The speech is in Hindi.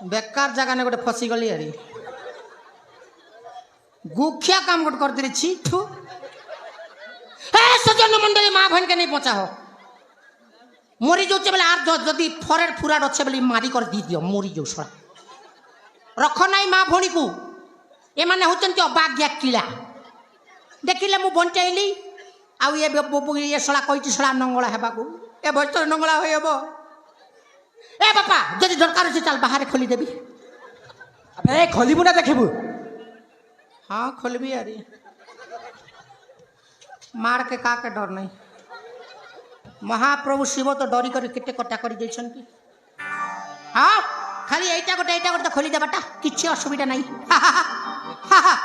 बेकार जगह ने गोटे फसीगली अरे गुखिया काम गोटे कर छी ठू सजन मंडली माँ बहन के नहीं पहुंचा हो मरी जो बोले आर जदि फरेड फुराड अच्छे बोले मारी कर दी दियो मरी जो सड़ा रख नाई माँ भौणी को एमाने होचंती अबाग्या किला देखिले मु बंचाइली आउ ये बोबू ये सड़ा कहिछि सड़ा नंगला हेबा को ए बच्चर नंगला होयबो ए बापा जदि दरकार अछि चल बाहर खोली देबी अबे खोलिबु ना देखिबु हाँ खोलबी अरे मार के का के डर नहीं महाप्रभु शिव तो डरी कर केते कटा कर जइछंती हाँ खाली एटा गोटे खोली देबाटा किछि असुविधा नहीं हा हा हा